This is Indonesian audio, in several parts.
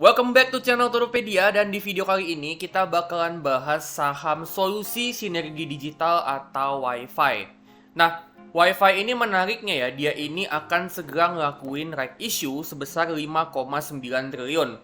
Welcome back to channel Todopedia, dan di video kali ini kita bakalan bahas saham solusi sinergi digital atau WiFi. Nah, WiFi ini menariknya ya, dia ini akan segera ngelakuin right issue sebesar 5,9 triliun.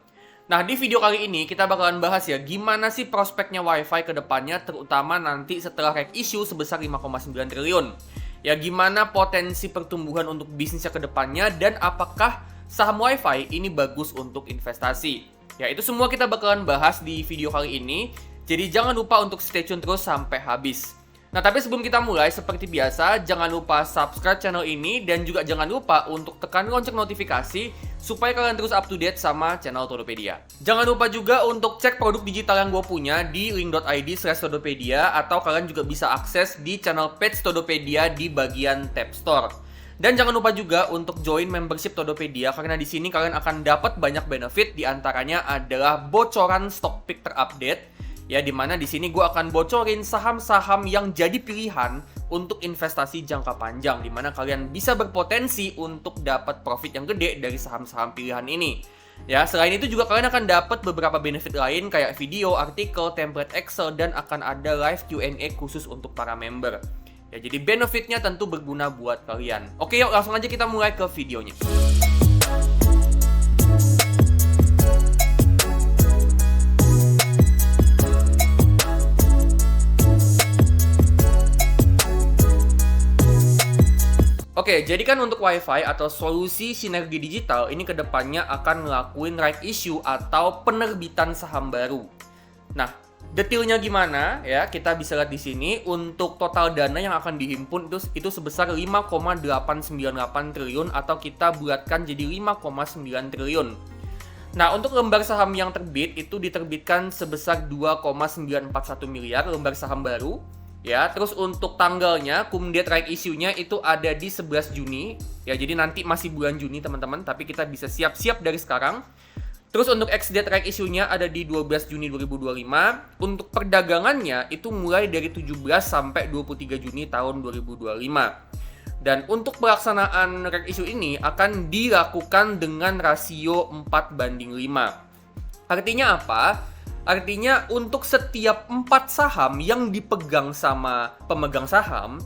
Nah, di video kali ini kita bakalan bahas ya, gimana sih prospeknya WiFi ke depannya, terutama nanti setelah right issue sebesar 5,9 triliun. Ya, gimana potensi pertumbuhan untuk bisnisnya ke depannya, dan apakah saham WiFi ini bagus untuk investasi. Ya, itu semua kita bakalan bahas di video kali ini. Jadi jangan lupa untuk stay tune terus sampai habis. Nah, tapi sebelum kita mulai, seperti biasa, jangan lupa subscribe channel ini dan juga jangan lupa untuk tekan lonceng notifikasi supaya kalian terus up to date sama channel Todopedia. Jangan lupa juga untuk cek produk digital yang gue punya di link.id/todopedia, atau kalian juga bisa akses di channel page Todopedia di bagian tab store. Dan jangan lupa juga untuk join membership Todopedia, karena di sini kalian akan dapat banyak benefit, diantaranya adalah bocoran stock pick terupdate. Ya, dimana di sini gue akan bocorin saham-saham yang jadi pilihan untuk investasi jangka panjang, dimana kalian bisa berpotensi untuk dapat profit yang gede dari saham-saham pilihan ini. Ya, selain itu juga kalian akan dapat beberapa benefit lain kayak video, artikel, template Excel, dan akan ada live Q&A khusus untuk para member. Ya, jadi benefitnya tentu berguna buat kalian. Oke, yuk langsung aja kita mulai ke videonya. Oke, jadi kan untuk WiFi atau solusi sinergi digital ini kedepannya akan ngelakuin right issue atau penerbitan saham baru. Nah, detailnya gimana ya? Kita bisa lihat di sini. Untuk total dana yang akan dihimpun itu sebesar 5,898 triliun, atau kita bulatkan jadi 5,9 triliun. Nah, untuk lembar saham yang terbit itu diterbitkan sebesar 2,941 miliar lembar saham baru. Ya, terus untuk tanggalnya, cum date right issue-nya itu ada di 11 Juni. Ya, jadi nanti masih bulan Juni teman-teman, tapi kita bisa siap-siap dari sekarang. Terus untuk ex-date right issue-nya ada di 12 Juni 2025. Untuk perdagangannya itu mulai dari 17 sampai 23 Juni tahun 2025. Dan untuk pelaksanaan right issue ini akan dilakukan dengan rasio 4:5. Artinya apa? Artinya untuk setiap 4 saham yang dipegang sama pemegang saham,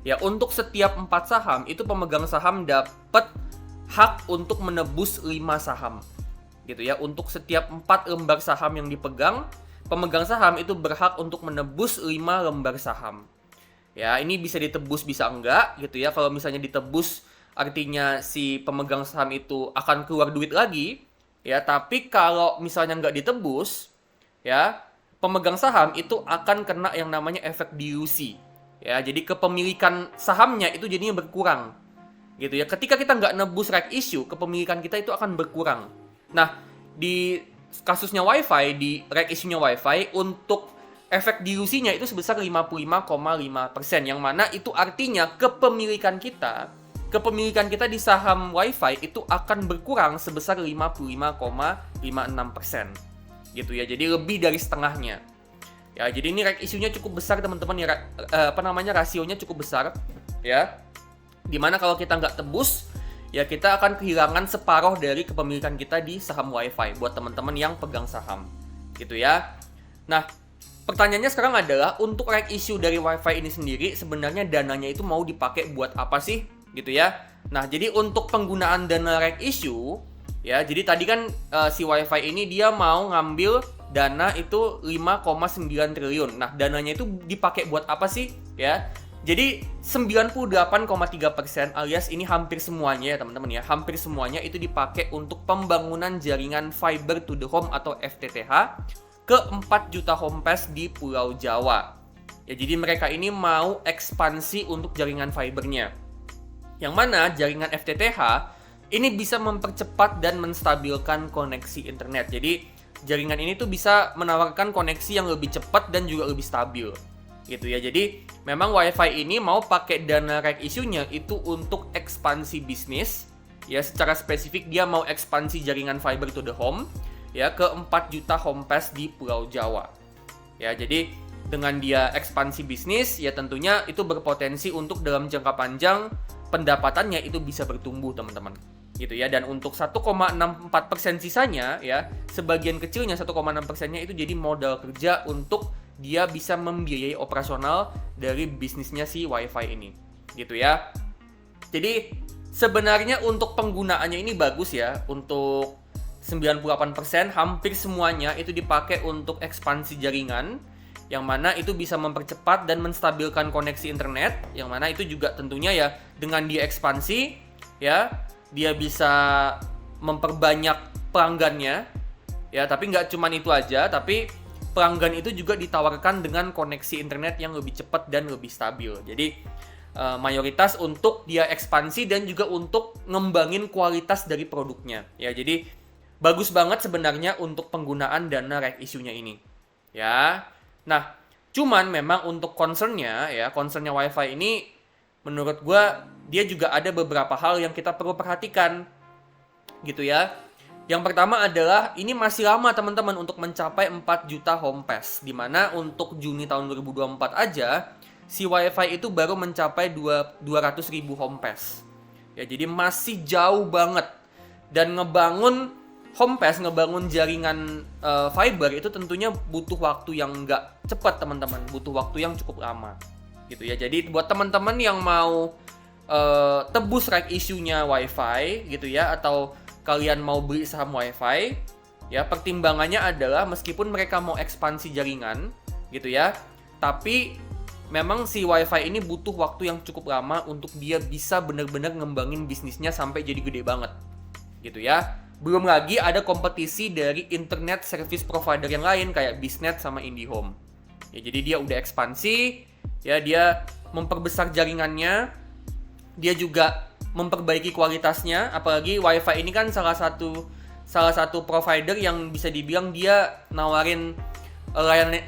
ya, untuk setiap 4 saham itu pemegang saham dapat hak untuk menebus 5 saham. Gitu ya, untuk setiap 4 lembar saham yang dipegang, pemegang saham itu berhak untuk menebus 5 lembar saham. Ya, ini bisa ditebus bisa enggak gitu ya. Kalau misalnya ditebus artinya si pemegang saham itu akan keluar duit lagi, ya. Tapi kalau misalnya enggak ditebus, ya, pemegang saham itu akan kena yang namanya efek dilusi. Ya, jadi kepemilikan sahamnya itu jadinya berkurang. Gitu ya. Ketika kita nggak nebus right issue, kepemilikan kita itu akan berkurang. Nah, di kasusnya WiFi, di right issue-nya WiFi, untuk efek dilusinya itu sebesar 55,5%, yang mana itu artinya kepemilikan kita di saham WiFi itu akan berkurang sebesar 55,56%. Gitu ya, jadi lebih dari setengahnya. Ya, jadi ini right issue-nya cukup besar teman-teman ya, rasionya cukup besar ya. Dimana kalau kita nggak tebus, ya kita akan kehilangan separuh dari kepemilikan kita di saham WiFi buat teman-teman yang pegang saham. Gitu ya. Nah, pertanyaannya sekarang adalah untuk right issue dari WiFi ini sendiri sebenarnya dananya itu mau dipakai buat apa sih? Gitu ya. Nah, jadi untuk penggunaan dana right issue, ya, jadi tadi kan si WiFi ini dia mau ngambil dana itu 5,9 triliun. Nah, dananya itu dipakai buat apa sih? Ya. Jadi 98,3% alias ini hampir semuanya ya teman-teman ya. Hampir semuanya itu dipakai untuk pembangunan jaringan fiber to the home atau FTTH ke 4 juta home pass di Pulau Jawa. Ya, jadi mereka ini mau ekspansi untuk jaringan fibernya. Yang mana jaringan FTTH ini bisa mempercepat dan menstabilkan koneksi internet. Jadi jaringan ini tuh bisa menawarkan koneksi yang lebih cepat dan juga lebih stabil. Gitu ya. Jadi memang WiFi ini mau pakai dana right issue-nya itu untuk ekspansi bisnis. Ya, secara spesifik dia mau ekspansi jaringan fiber to the home ya ke 4 juta home pass di Pulau Jawa. Ya, jadi dengan dia ekspansi bisnis, ya tentunya itu berpotensi untuk dalam jangka panjang pendapatannya itu bisa bertumbuh, teman-teman. gitu ya. Dan untuk 1,64% sisanya ya, sebagian kecilnya 1,6%-nya itu jadi modal kerja untuk dia bisa membiayai operasional dari bisnisnya si WiFi ini, gitu ya. Jadi sebenarnya untuk penggunaannya ini bagus ya. Untuk 98% hampir semuanya itu dipakai untuk ekspansi jaringan, yang mana itu bisa mempercepat dan menstabilkan koneksi internet, yang mana itu juga tentunya ya dengan dia ekspansi ya, dia bisa memperbanyak pelanggannya ya. Tapi nggak cuma itu aja, tapi pelanggan itu juga ditawarkan dengan koneksi internet yang lebih cepat dan lebih stabil. Jadi mayoritas untuk dia ekspansi dan juga untuk ngembangin kualitas dari produknya ya. Jadi bagus banget sebenarnya untuk penggunaan dana right issue-nya ini ya. Nah, cuman memang untuk concernnya WiFi ini menurut gua dia juga ada beberapa hal yang kita perlu perhatikan gitu ya. Yang pertama adalah ini masih lama teman-teman untuk mencapai 4 juta home pass, dimana untuk Juni tahun 2024 aja si WiFi itu baru mencapai 200.000 home pass ya. Jadi masih jauh banget. Dan ngebangun home pass, ngebangun jaringan fiber itu tentunya butuh waktu yang nggak cepat teman-teman, butuh waktu yang cukup lama gitu ya. Jadi buat teman-teman yang mau tebus right issue-nya WiFi gitu ya, atau kalian mau beli saham WiFi ya, pertimbangannya adalah meskipun mereka mau ekspansi jaringan gitu ya, tapi memang si WiFi ini butuh waktu yang cukup lama untuk dia bisa benar-benar ngembangin bisnisnya sampai jadi gede banget gitu ya. Belum lagi ada kompetisi dari internet service provider yang lain kayak Biznet sama IndiHome. Ya, jadi dia udah ekspansi, ya dia memperbesar jaringannya, dia juga memperbaiki kualitasnya. Apalagi WiFi ini kan salah satu provider yang bisa dibilang dia nawarin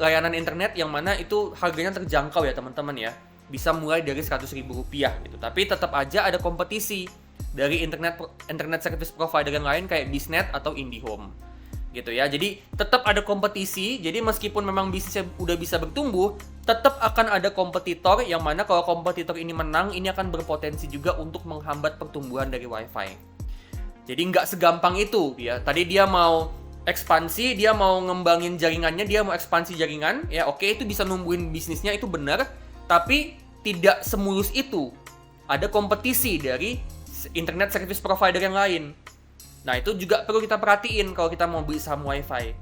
layanan internet yang mana itu harganya terjangkau ya teman-teman ya. Bisa mulai dari Rp100.000 gitu. Tapi tetap aja ada kompetisi dari internet service provider yang lain kayak Biznet atau IndiHome gitu ya. Jadi tetap ada kompetisi. Jadi meskipun memang bisnisnya udah bisa bertumbuh, tetap akan ada kompetitor, yang mana kalau kompetitor ini menang, ini akan berpotensi juga untuk menghambat pertumbuhan dari WiFi. Jadi nggak segampang itu ya. Tadi dia mau ekspansi, dia mau ngembangin jaringannya, dia mau ekspansi jaringan ya, oke, itu bisa numbuhin bisnisnya, itu benar. Tapi tidak semulus itu. Ada kompetisi dari internet service provider yang lain. Nah, itu juga perlu kita perhatiin kalau kita mau beli saham WiFi.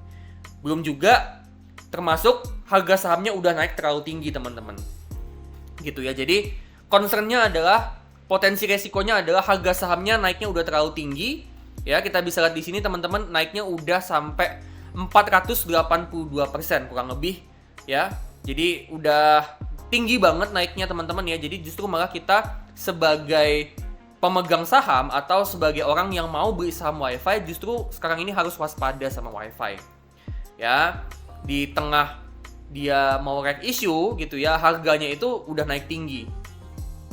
Belum juga termasuk harga sahamnya udah naik terlalu tinggi, teman-teman. Gitu ya. Jadi, concern-nya adalah potensi resikonya adalah harga sahamnya naiknya udah terlalu tinggi. Ya, kita bisa lihat di sini teman-teman, naiknya udah sampai 482% kurang lebih ya. Jadi, udah tinggi banget naiknya teman-teman ya. Jadi, justru malah kita sebagai pemegang saham atau sebagai orang yang mau beli saham WiFi justru sekarang ini harus waspada sama WiFi ya. Di tengah dia mau right issue gitu ya, harganya itu udah naik tinggi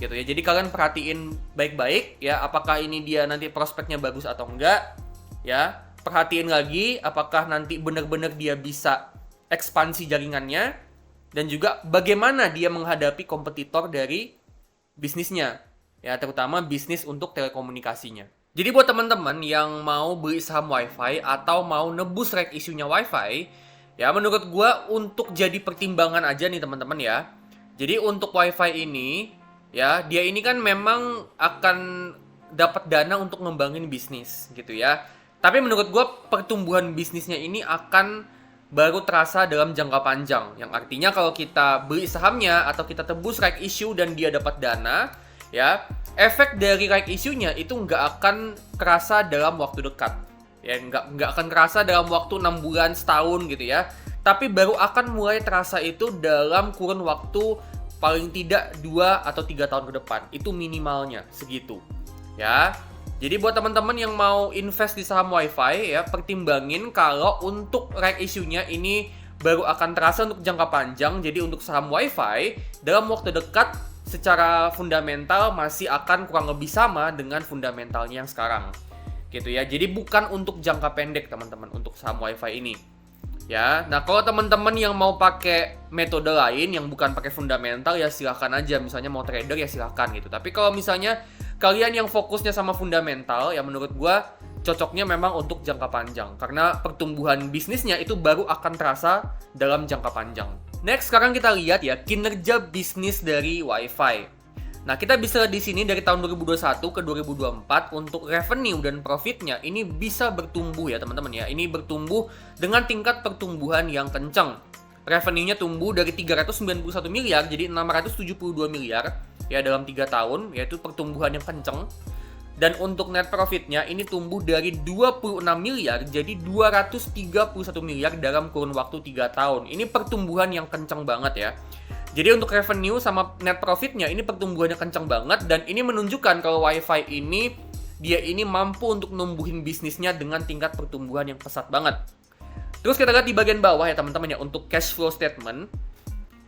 gitu ya. Jadi kalian perhatiin baik-baik ya, apakah ini dia nanti prospeknya bagus atau enggak ya. Perhatiin lagi apakah nanti benar-benar dia bisa ekspansi jaringannya, dan juga bagaimana dia menghadapi kompetitor dari bisnisnya ya, terutama bisnis untuk telekomunikasinya. Jadi buat teman-teman yang mau beli saham WiFi atau mau nebus right issue-nya WiFi, ya menurut gua untuk jadi pertimbangan aja nih teman-teman ya. Jadi untuk WiFi ini, ya dia ini kan memang akan dapat dana untuk ngembangin bisnis gitu ya. Tapi menurut gua pertumbuhan bisnisnya ini akan baru terasa dalam jangka panjang. Yang artinya kalau kita beli sahamnya atau kita tebus right issue dan dia dapat dana, ya, efek dari right issue-nya itu nggak akan kerasa dalam waktu dekat. Ya, nggak akan kerasa dalam waktu 6 bulan, setahun gitu ya. Tapi baru akan mulai terasa itu dalam kurun waktu paling tidak 2 atau 3 tahun ke depan. Itu minimalnya segitu. Ya. Jadi buat teman-teman yang mau invest di saham WiFi ya, pertimbangin kalau untuk right issue-nya ini baru akan terasa untuk jangka panjang. Jadi untuk saham WiFi dalam waktu dekat secara fundamental masih akan kurang lebih sama dengan fundamentalnya yang sekarang gitu ya. Jadi bukan untuk jangka pendek teman-teman untuk saham WiFi ini ya. Nah kalau teman-teman yang mau pakai metode lain yang bukan pakai fundamental ya silahkan aja, misalnya mau trader ya silahkan gitu. Tapi kalau misalnya kalian yang fokusnya sama fundamental, ya menurut gua cocoknya memang untuk jangka panjang. Karena pertumbuhan bisnisnya itu baru akan terasa dalam jangka panjang. Next, sekarang kita lihat ya kinerja bisnis dari WiFi. Nah, kita bisa lihat di sini dari tahun 2021 ke 2024 untuk revenue dan profitnya ini bisa bertumbuh ya teman-teman ya. Ini bertumbuh dengan tingkat pertumbuhan yang kencang. Revenue-nya tumbuh dari 391 miliar jadi 672 miliar ya dalam 3 tahun, yaitu pertumbuhan yang kencang. Dan untuk net profit-nya ini tumbuh dari 26 miliar jadi 231 miliar dalam kurun waktu 3 tahun. Ini pertumbuhan yang kencang banget ya. Jadi untuk revenue sama net profit-nya ini pertumbuhannya kencang banget, dan ini menunjukkan kalau WiFi ini dia ini mampu untuk numbuhin bisnisnya dengan tingkat pertumbuhan yang pesat banget. Terus kita lihat di bagian bawah ya teman-teman ya, untuk cash flow statement.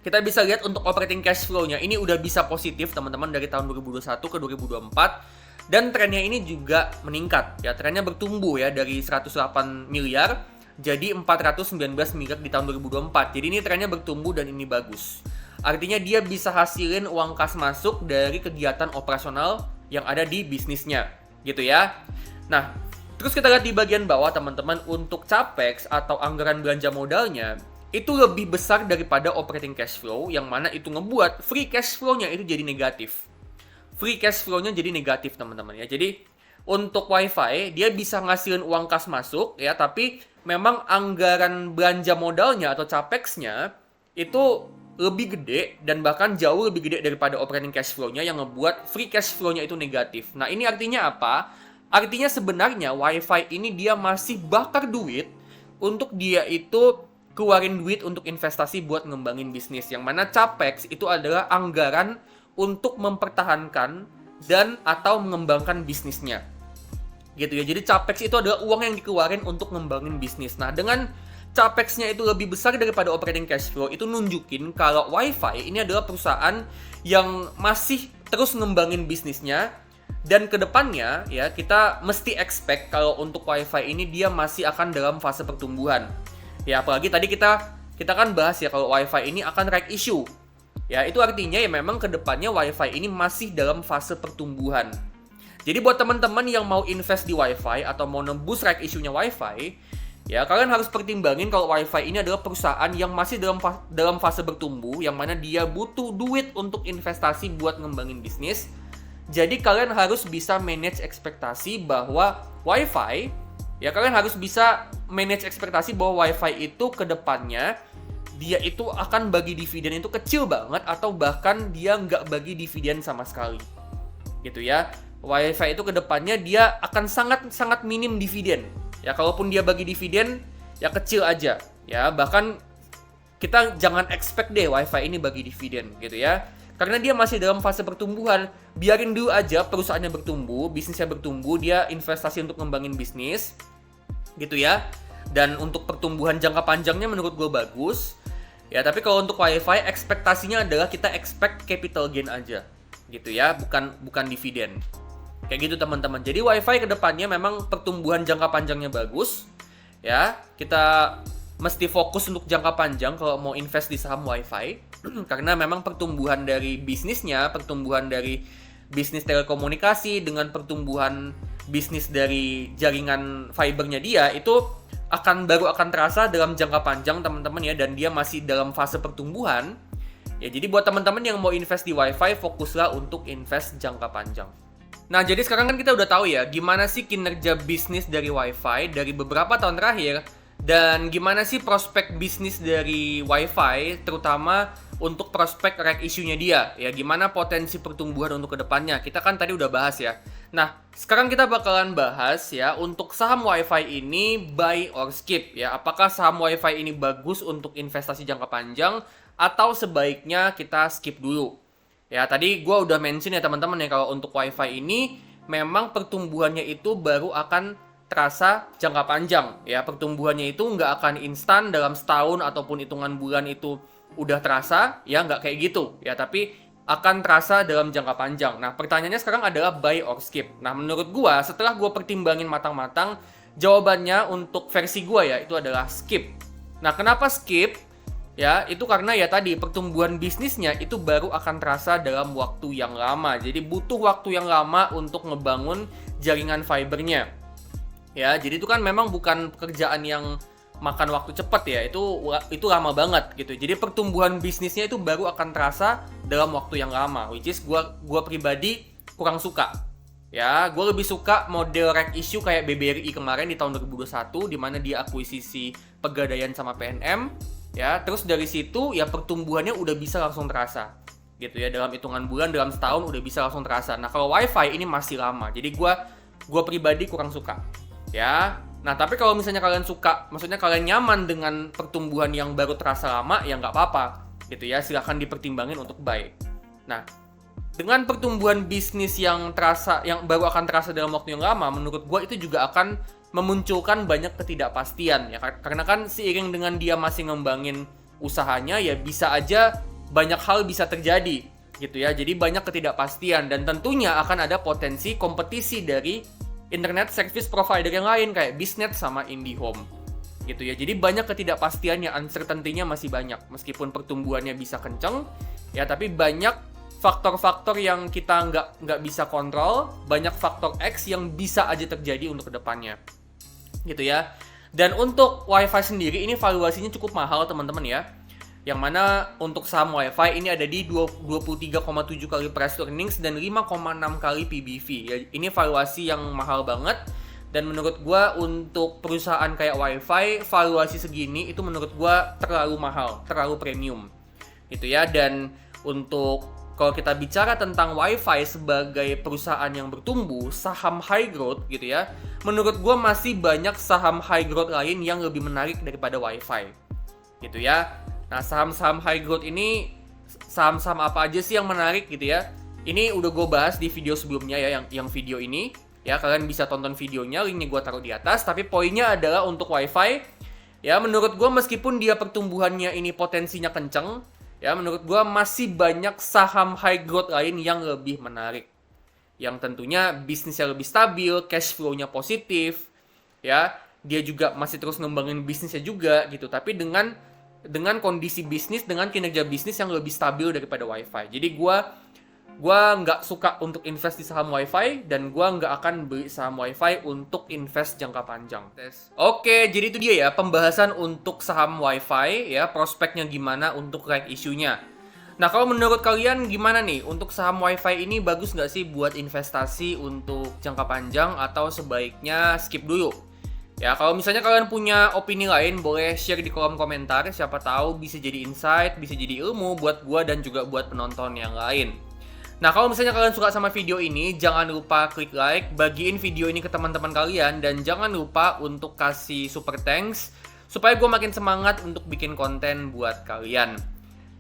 Kita bisa lihat untuk operating cash flow-nya ini udah bisa positif teman-teman dari tahun 2021 ke 2024, dan trennya ini juga meningkat ya, trennya bertumbuh ya dari 108 miliar jadi 419 miliar di tahun 2024. Jadi ini trennya bertumbuh dan ini bagus. Artinya dia bisa hasilin uang kas masuk dari kegiatan operasional yang ada di bisnisnya, gitu ya. Nah, terus kita lihat di bagian bawah teman-teman, untuk capex atau anggaran belanja modalnya itu lebih besar daripada operating cash flow, yang mana itu ngebuat free cash flow-nya itu jadi negatif. Free cash flow-nya jadi negatif teman-teman ya. Jadi untuk WiFi dia bisa ngasilin uang kas masuk ya, tapi memang anggaran belanja modalnya atau capex-nya itu lebih gede, dan bahkan jauh lebih gede daripada operating cash flow-nya, yang ngebuat free cash flow-nya itu negatif. Nah, ini artinya apa? Artinya sebenarnya WiFi ini dia masih bakar duit untuk dia itu keluarin duit untuk investasi buat ngembangin bisnis. Yang mana capex itu adalah anggaran untuk mempertahankan dan atau mengembangkan bisnisnya. Gitu ya. Jadi capex itu adalah uang yang dikeluarin untuk ngembangin bisnis. Nah, dengan capex-nya itu lebih besar daripada operating cash flow, itu nunjukin kalau WiFi ini adalah perusahaan yang masih terus ngembangin bisnisnya, dan kedepannya ya kita mesti expect kalau untuk WiFi ini dia masih akan dalam fase pertumbuhan. Ya apalagi tadi kita kan bahas ya kalau WiFi ini akan right issue. Ya itu artinya ya memang kedepannya WiFi ini masih dalam fase pertumbuhan. Jadi buat teman-teman yang mau invest di WiFi atau mau nembus right issue-nya WiFi, ya, kalian harus pertimbangin kalau WiFi ini adalah perusahaan yang masih dalam fase bertumbuh, yang mana dia butuh duit untuk investasi buat ngembangin bisnis. Jadi kalian harus bisa manage ekspektasi bahwa WiFi, ya kalian harus bisa manage ekspektasi bahwa WiFi itu ke depannya dia itu akan bagi dividen itu kecil banget, atau bahkan dia nggak bagi dividen sama sekali. Gitu ya. WiFi itu ke depannya dia akan sangat minim dividen. Ya, kalaupun dia bagi dividen, ya kecil aja. Ya, bahkan kita jangan expect deh WiFi ini bagi dividen gitu ya. Karena dia masih dalam fase pertumbuhan. Biarin dulu aja perusahaannya bertumbuh, bisnisnya bertumbuh, dia investasi untuk ngembangin bisnis. Gitu ya. Dan untuk pertumbuhan jangka panjangnya menurut gue bagus. Ya, tapi kalau untuk WiFi ekspektasinya adalah kita expect capital gain aja. Gitu ya, bukan dividen. Kayak gitu teman-teman. Jadi WiFi kedepannya memang pertumbuhan jangka panjangnya bagus. Ya, kita mesti fokus untuk jangka panjang kalau mau invest di saham WiFi. Karena memang pertumbuhan dari bisnisnya, pertumbuhan dari bisnis telekomunikasi dengan pertumbuhan bisnis dari jaringan fibernya dia itu baru akan terasa dalam jangka panjang teman-teman ya, dan dia masih dalam fase pertumbuhan. Ya, jadi buat teman-teman yang mau invest di WiFi, fokuslah untuk invest jangka panjang. Nah, jadi sekarang kan kita udah tahu ya gimana sih kinerja bisnis dari WiFi dari beberapa tahun terakhir, dan gimana sih prospek bisnis dari WiFi terutama untuk prospek right issue-nya dia. Ya, gimana potensi pertumbuhan untuk kedepannya. Kita kan tadi udah bahas ya. Nah, sekarang kita bakalan bahas ya untuk saham WiFi ini buy or skip ya. Apakah saham WiFi ini bagus untuk investasi jangka panjang atau sebaiknya kita skip dulu. Ya, tadi gue udah mention ya teman-teman ya, kalau untuk WiFi ini memang pertumbuhannya itu baru akan terasa jangka panjang. Ya, pertumbuhannya itu nggak akan instan dalam setahun ataupun hitungan bulan itu udah terasa, ya nggak kayak gitu. Ya, tapi akan terasa dalam jangka panjang. Nah, pertanyaannya sekarang adalah buy or skip. Nah, menurut gue setelah gue pertimbangin matang-matang, jawabannya untuk versi gue ya itu adalah skip. Nah, kenapa skip? Ya, itu karena ya tadi pertumbuhan bisnisnya itu baru akan terasa dalam waktu yang lama. Jadi butuh waktu yang lama untuk ngebangun jaringan fibernya. Ya, jadi itu kan memang bukan pekerjaan yang makan waktu cepat ya. Itu lama banget gitu. Jadi pertumbuhan bisnisnya itu baru akan terasa dalam waktu yang lama, which is gua pribadi kurang suka. Ya, gue lebih suka model reg issue kayak BBRI kemarin di tahun 2021 di mana dia akuisisi Pegadaian sama PNM. Ya, terus dari situ ya pertumbuhannya udah bisa langsung terasa. Gitu ya, dalam hitungan bulan, dalam setahun udah bisa langsung terasa. Nah, kalau WiFi ini masih lama. Jadi gua pribadi kurang suka. Ya. Nah, tapi kalau misalnya kalian suka, maksudnya kalian nyaman dengan pertumbuhan yang baru terasa lama, ya nggak apa-apa. Gitu ya, silahkan dipertimbangin untuk buy. Nah, dengan pertumbuhan bisnis yang baru akan terasa dalam waktu yang lama, menurut gue itu juga akan memunculkan banyak ketidakpastian ya, karena kan seiring dengan dia masih ngembangin usahanya ya bisa aja banyak hal bisa terjadi gitu ya. Jadi banyak ketidakpastian dan tentunya akan ada potensi kompetisi dari internet service provider yang lain kayak Biznet sama IndiHome gitu ya. Jadi banyak ketidakpastian yang uncertainty-nya masih banyak meskipun pertumbuhannya bisa kenceng ya, tapi banyak faktor-faktor yang kita nggak bisa kontrol, banyak faktor X yang bisa aja terjadi untuk kedepannya gitu ya. Dan untuk WiFi sendiri ini valuasinya cukup mahal teman-teman ya, yang mana untuk saham WiFi ini ada di 23,7 kali price to earnings dan 5,6 kali PBV ya. Ini valuasi yang mahal banget dan menurut gua untuk perusahaan kayak WiFi valuasi segini itu menurut gua terlalu mahal, terlalu premium gitu ya. Dan untuk kalau kita bicara tentang WiFi sebagai perusahaan yang bertumbuh, saham high growth gitu ya, menurut gue masih banyak saham high growth lain yang lebih menarik daripada WiFi gitu ya. Nah, saham-saham high growth ini, saham-saham apa aja sih yang menarik gitu ya? Ini udah gue bahas di video sebelumnya ya, yang video ini ya, kalian bisa tonton videonya, linknya gue taruh di atas. Tapi poinnya adalah untuk WiFi ya, menurut gue meskipun dia pertumbuhannya ini potensinya kenceng ya, menurut gue masih banyak saham high growth lain yang lebih menarik, yang tentunya bisnisnya lebih stabil, cash flow-nya positif ya, dia juga masih terus ngembangin bisnisnya juga gitu, tapi dengan kondisi bisnis, dengan kinerja bisnis yang lebih stabil daripada WiFi. Jadi gue nggak suka untuk invest di saham WiFi dan gue nggak akan beli saham WiFi untuk invest jangka panjang. Oke, jadi itu dia ya pembahasan untuk saham WiFi ya, prospeknya gimana untuk right issue-nya. Nah, kalau menurut kalian gimana nih untuk saham WiFi ini, bagus nggak sih buat investasi untuk jangka panjang atau sebaiknya skip dulu? Ya, kalau misalnya kalian punya opini lain boleh share di kolom komentar, siapa tahu bisa jadi insight, bisa jadi ilmu buat gua dan juga buat penonton yang lain. Nah, kalau misalnya kalian suka sama video ini, jangan lupa klik like, bagiin video ini ke teman-teman kalian, dan jangan lupa untuk kasih super thanks, supaya gue makin semangat untuk bikin konten buat kalian.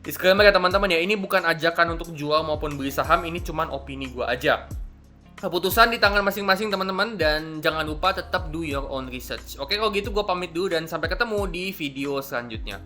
Disclaimer ya teman-teman ya, ini bukan ajakan untuk jual maupun beli saham, ini cuman opini gue aja. Keputusan di tangan masing-masing teman-teman, dan jangan lupa tetap do your own research. Oke, kalau gitu gue pamit dulu dan sampai ketemu di video selanjutnya.